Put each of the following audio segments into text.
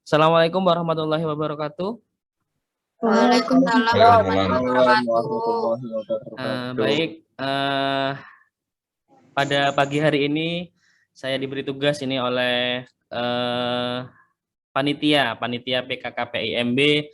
Assalamualaikum warahmatullahi wabarakatuh. Waalaikumsalam warahmatullahi wabarakatuh. Baik, pada pagi hari ini saya diberi tugas ini oleh panitia PKKPIMB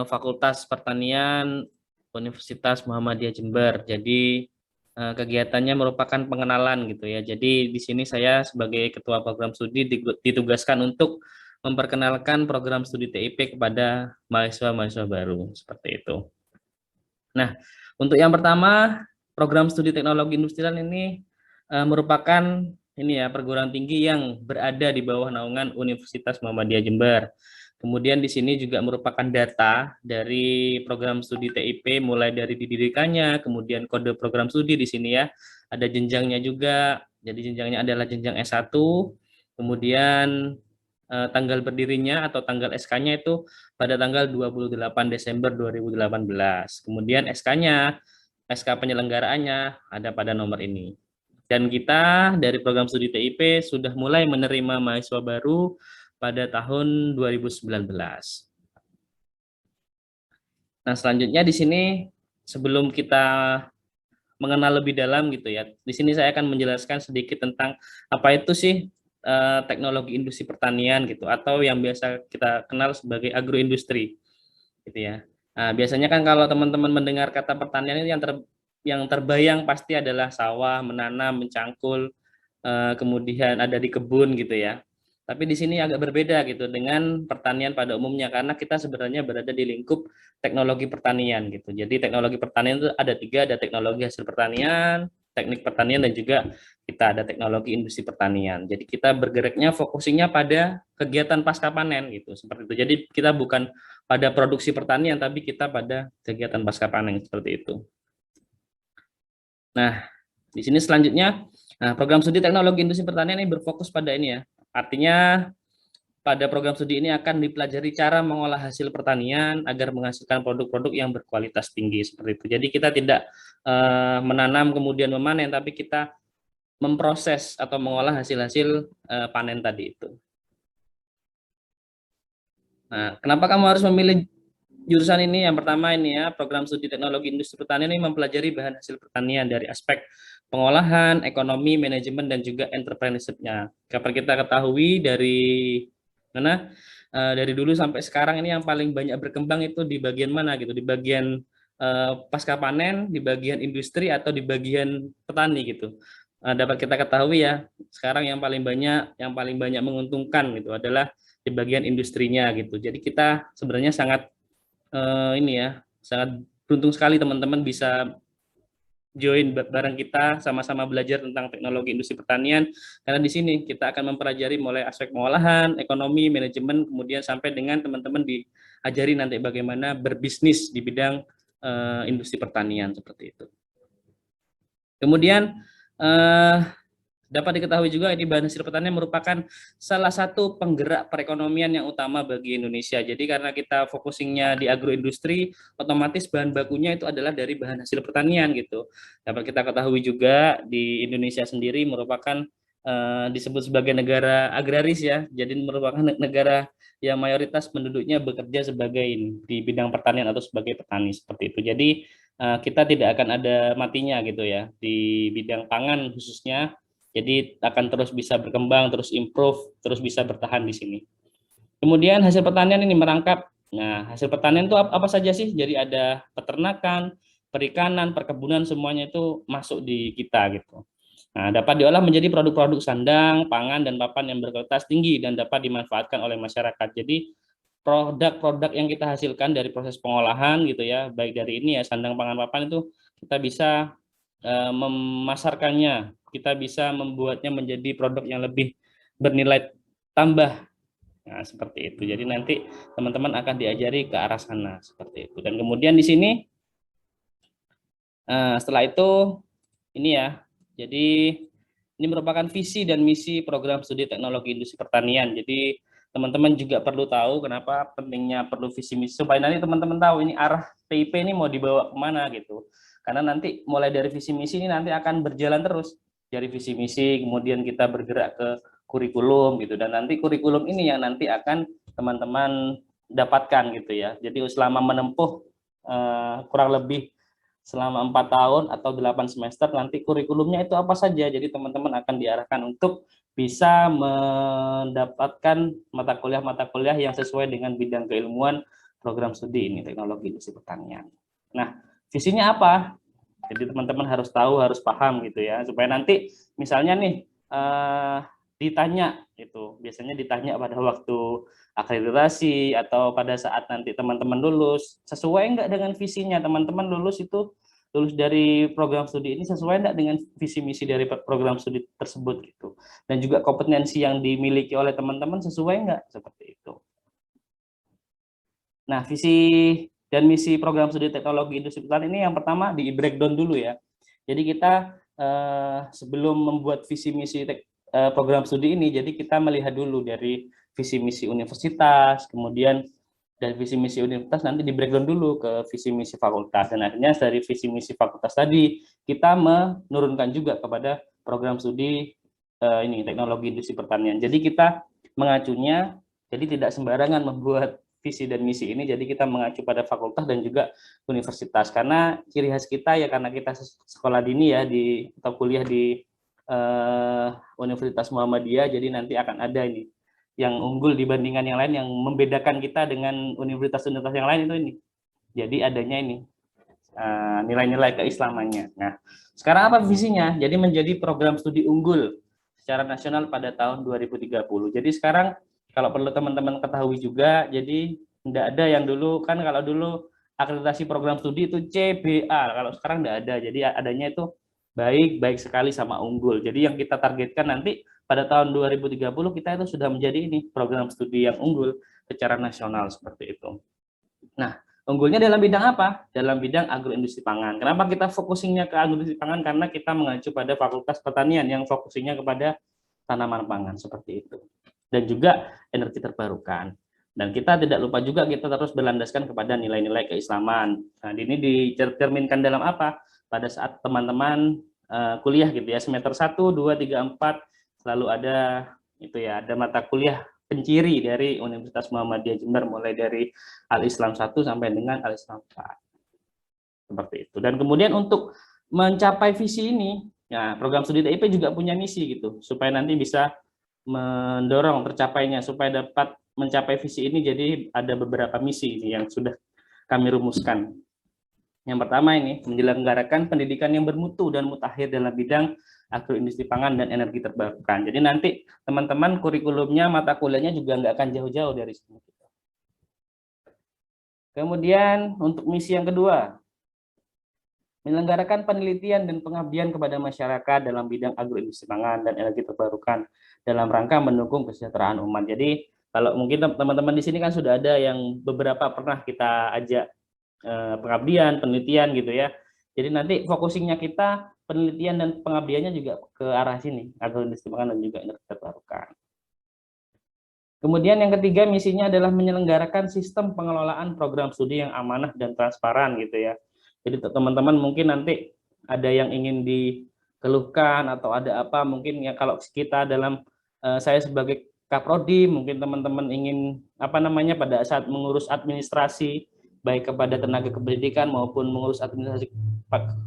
Fakultas Pertanian Universitas Muhammadiyah Jember. Jadi kegiatannya merupakan pengenalan gitu ya. Jadi di sini saya sebagai ketua program studi ditugaskan untuk memperkenalkan program studi TIP kepada mahasiswa-mahasiswa baru seperti itu. Nah, untuk yang pertama, program studi teknologi industrial ini merupakan perguruan tinggi yang berada di bawah naungan Universitas Muhammadiyah Jember. Kemudian di sini juga merupakan data dari program studi TIP mulai dari didirikannya, kemudian kode program studi di sini ya. Ada jenjangnya juga. Jadi jenjangnya adalah jenjang S1, kemudian tanggal berdirinya atau tanggal SK-nya itu pada tanggal 28 Desember 2018. Kemudian SK penyelenggaraannya ada pada nomor ini. Dan kita dari program studi TIP sudah mulai menerima mahasiswa baru pada tahun 2019. Nah, selanjutnya di sini sebelum kita mengenal lebih dalam gitu ya, di sini saya akan menjelaskan sedikit tentang apa itu sih teknologi industri pertanian gitu, atau yang biasa kita kenal sebagai agroindustri gitu ya. Nah, biasanya kan kalau teman-teman mendengar kata pertanian ini yang terbayang pasti adalah sawah, menanam, mencangkul, kemudian ada di kebun gitu ya. Tapi di sini agak berbeda gitu dengan pertanian pada umumnya, karena kita sebenarnya berada di lingkup teknologi pertanian gitu. Jadi teknologi pertanian itu ada tiga, ada teknologi hasil pertanian, teknik pertanian, dan juga kita ada teknologi industri pertanian. Jadi kita bergeraknya fokusnya pada kegiatan pasca panen gitu, seperti itu. Jadi kita bukan pada produksi pertanian, tapi kita pada kegiatan pasca panen seperti itu. Nah, di sini selanjutnya, program studi teknologi industri pertanian ini berfokus pada ini ya. Artinya pada program studi ini akan dipelajari cara mengolah hasil pertanian agar menghasilkan produk-produk yang berkualitas tinggi seperti itu. Jadi kita tidak menanam kemudian memanen, tapi kita memproses atau mengolah hasil-hasil panen tadi itu. Nah, kenapa kamu harus memilih jurusan ini? Yang pertama ini ya, program studi teknologi industri pertanian ini mempelajari bahan hasil pertanian dari aspek pengolahan, ekonomi, manajemen, dan juga entrepreneurship-nya. Kapan kita ketahui dari dulu sampai sekarang ini yang paling banyak berkembang itu di bagian mana gitu? Di bagian pasca panen, di bagian industri, atau di bagian petani gitu. Dapat kita ketahui ya, sekarang yang paling banyak menguntungkan gitu adalah di bagian industrinya gitu. Jadi kita sebenarnya sangat sangat beruntung sekali teman-teman bisa join bareng kita, sama-sama belajar tentang teknologi industri pertanian, karena di sini kita akan mempelajari mulai aspek pengolahan, ekonomi, manajemen, kemudian sampai dengan teman-teman diajari nanti bagaimana berbisnis di bidang industri pertanian seperti itu. Kemudian dapat diketahui juga ini bahan hasil pertanian merupakan salah satu penggerak perekonomian yang utama bagi Indonesia. Jadi karena kita focusingnya di agroindustri, otomatis bahan bakunya itu adalah dari bahan hasil pertanian gitu. Dapat kita ketahui juga di Indonesia sendiri merupakan disebut sebagai negara agraris ya. Jadi merupakan negara yang mayoritas penduduknya bekerja sebagai di bidang pertanian atau sebagai petani seperti itu. Jadi kita tidak akan ada matinya gitu ya di bidang pangan khususnya. Jadi akan terus bisa berkembang, terus improve, terus bisa bertahan di sini. Kemudian hasil pertanian ini merangkap. Nah, hasil pertanian itu apa saja sih? Jadi ada peternakan, perikanan, perkebunan, semuanya itu masuk di kita gitu. Nah, dapat diolah menjadi produk-produk sandang, pangan, dan papan yang berkualitas tinggi dan dapat dimanfaatkan oleh masyarakat. Jadi produk-produk yang kita hasilkan dari proses pengolahan gitu ya, baik dari ini ya sandang, pangan, papan itu kita bisa memasarkannya, kita bisa membuatnya menjadi produk yang lebih bernilai tambah. Nah, seperti itu. Jadi nanti teman-teman akan diajari ke arah sana seperti itu. Dan kemudian di sini setelah itu ini ya. Jadi ini merupakan visi dan misi program studi teknologi industri pertanian. Jadi teman-teman juga perlu tahu kenapa pentingnya perlu visi misi, supaya nanti teman-teman tahu ini arah TIP ini mau dibawa kemana gitu. Karena nanti mulai dari visi misi ini nanti akan berjalan terus dari visi misi, kemudian kita bergerak ke kurikulum gitu, dan nanti kurikulum ini yang nanti akan teman-teman dapatkan gitu ya. Jadi selama menempuh kurang lebih selama 4 tahun atau 8 semester, nanti kurikulumnya itu apa saja. Jadi teman-teman akan diarahkan untuk bisa mendapatkan mata kuliah yang sesuai dengan bidang keilmuan program studi ini, teknologi industri pertanian. Nah, visinya apa? Jadi teman-teman harus tahu, harus paham gitu ya, supaya nanti misalnya nih ditanya itu, biasanya ditanya pada waktu akreditasi atau pada saat nanti teman-teman lulus, sesuai enggak dengan visinya teman-teman lulus dari program studi ini, sesuai enggak dengan visi misi dari program studi tersebut gitu. Dan juga kompetensi yang dimiliki oleh teman-teman sesuai enggak, seperti itu. Nah, visi dan misi program studi teknologi industri pertanian ini yang pertama di breakdown dulu ya. Jadi kita sebelum membuat visi misi program studi ini, jadi kita melihat dulu dari visi misi universitas, kemudian dari visi misi universitas nanti di breakdown dulu ke visi misi fakultas, dan akhirnya dari visi misi fakultas tadi kita menurunkan juga kepada program studi ini teknologi industri pertanian. Jadi kita mengacunya, jadi tidak sembarangan membuat visi dan misi ini, jadi kita mengacu pada fakultas dan juga universitas, karena ciri khas kita ya, karena kita sekolah dini ya atau kuliah di Universitas Muhammadiyah, jadi nanti akan ada ini yang unggul dibandingkan yang lain, yang membedakan kita dengan universitas-universitas yang lain itu ini. Jadi adanya ini nilai-nilai keislamannya. Nah, sekarang apa visinya? Jadi menjadi program studi unggul secara nasional pada tahun 2030. Jadi sekarang kalau perlu teman-teman ketahui juga, jadi tidak ada yang dulu kan, kalau dulu akreditasi program studi itu CBA, kalau sekarang tidak ada. Jadi adanya itu baik sekali sama unggul. Jadi yang kita targetkan nanti pada tahun 2030 kita itu sudah menjadi ini program studi yang unggul secara nasional, seperti itu. Nah, unggulnya dalam bidang apa? Dalam bidang agroindustri pangan. Kenapa kita fokusingnya ke agroindustri pangan? Karena kita mengacu pada Fakultas Pertanian yang fokusingnya kepada tanaman pangan, seperti itu. Dan juga energi terbarukan. Dan kita tidak lupa juga kita terus berlandaskan kepada nilai-nilai keislaman. Nah, ini dicerminkan dalam apa? Pada saat teman-teman kuliah gitu ya, semester 1, 2, 3, 4 selalu ada itu ya, ada mata kuliah penciri dari Universitas Muhammadiyah Jember, mulai dari Al-Islam 1 sampai dengan Al-Islam 4. Seperti itu. Dan kemudian untuk mencapai visi ini, ya program studi TIP juga punya misi gitu, supaya nanti bisa mendorong tercapainya, supaya dapat mencapai visi ini. Jadi ada beberapa misi ini yang sudah kami rumuskan. Yang pertama ini, menyelenggarakan pendidikan yang bermutu dan mutakhir dalam bidang agroindustri pangan dan energi terbarukan. Jadi nanti teman-teman kurikulumnya, mata kuliahnya juga nggak akan jauh-jauh dari sini. Kemudian untuk misi yang kedua, menyelenggarakan penelitian dan pengabdian kepada masyarakat dalam bidang agroindustri pangan dan energi terbarukan dalam rangka mendukung kesejahteraan umat. Jadi kalau mungkin teman-teman di sini kan sudah ada yang beberapa pernah kita ajak pengabdian, penelitian gitu ya. Jadi nanti focusingnya kita penelitian dan pengabdiannya juga ke arah sini, agroindustri pangan dan juga energi terbarukan. Kemudian yang ketiga, misinya adalah menyelenggarakan sistem pengelolaan program studi yang amanah dan transparan gitu ya. Jadi teman-teman mungkin nanti ada yang ingin dikeluhkan atau ada apa, mungkin ya kalau kita dalam saya sebagai Kaprodi, mungkin teman-teman ingin apa namanya pada saat mengurus administrasi baik kepada tenaga kependidikan maupun mengurus administrasi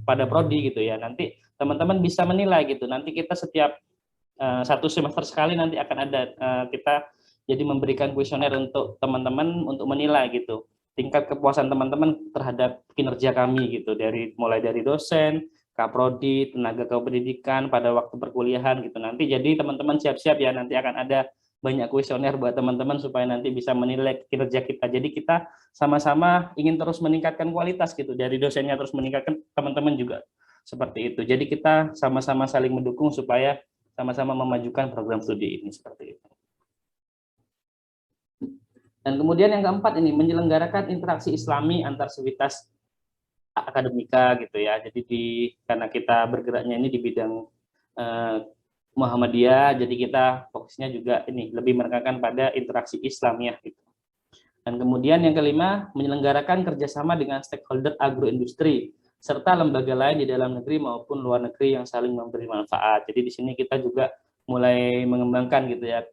pada prodi gitu ya. Nanti teman-teman bisa menilai gitu. Nanti kita setiap 1 semester sekali nanti akan ada kita jadi memberikan kuesioner untuk teman-teman untuk menilai gitu tingkat kepuasan teman-teman terhadap kinerja kami gitu, mulai dari dosen, kaprodi, tenaga kependidikan pada waktu perkuliahan gitu. Nanti jadi teman-teman siap-siap ya, nanti akan ada banyak kuesioner buat teman-teman supaya nanti bisa menilai kinerja kita. Jadi kita sama-sama ingin terus meningkatkan kualitas gitu, dari dosennya terus meningkatkan, teman-teman juga seperti itu. Jadi kita sama-sama saling mendukung supaya sama-sama memajukan program studi ini, seperti itu. Dan kemudian yang keempat ini, menyelenggarakan interaksi islami antar sivitas akademika gitu ya. Jadi karena kita bergeraknya ini di bidang Muhammadiyah, jadi kita fokusnya juga ini lebih menekankan pada interaksi Islamiyah gitu. Dan kemudian yang kelima, menyelenggarakan kerjasama dengan stakeholder agroindustri serta lembaga lain di dalam negeri maupun luar negeri yang saling memberi manfaat. Jadi di sini kita juga mulai mengembangkan gitu ya,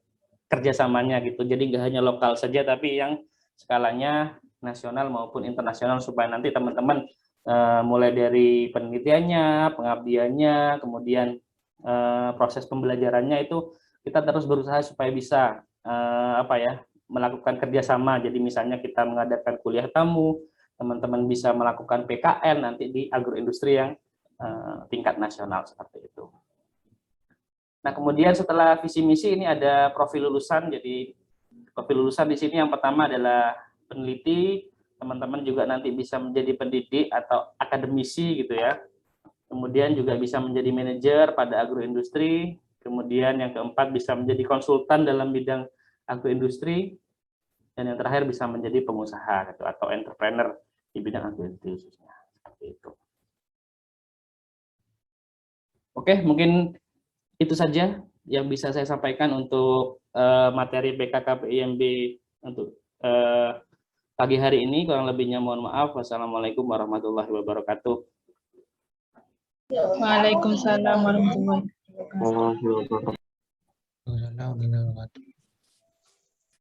kerjasamanya gitu. Jadi nggak hanya lokal saja, tapi yang skalanya nasional maupun internasional, supaya nanti teman-teman mulai dari penelitiannya, pengabdiannya, kemudian proses pembelajarannya itu kita terus berusaha supaya bisa melakukan kerjasama. Jadi misalnya kita mengadakan kuliah tamu, teman-teman bisa melakukan PKN nanti di agroindustri yang tingkat nasional seperti itu. Nah, kemudian setelah visi misi ini ada profil lulusan. Jadi profil lulusan di sini yang pertama adalah peneliti, teman-teman juga nanti bisa menjadi pendidik atau akademisi gitu ya. Kemudian juga bisa menjadi manajer pada agroindustri. Kemudian yang keempat bisa menjadi konsultan dalam bidang agroindustri. Dan yang terakhir bisa menjadi pengusaha gitu, atau entrepreneur di bidang agroindustri khususnya. Seperti itu. Oke, mungkin itu saja yang bisa saya sampaikan untuk materi BKKBIMB untuk pagi hari ini. Kurang lebihnya mohon maaf. Wassalamualaikum warahmatullahi wabarakatuh. Waalaikumsalam warahmatullahi wabarakatuh.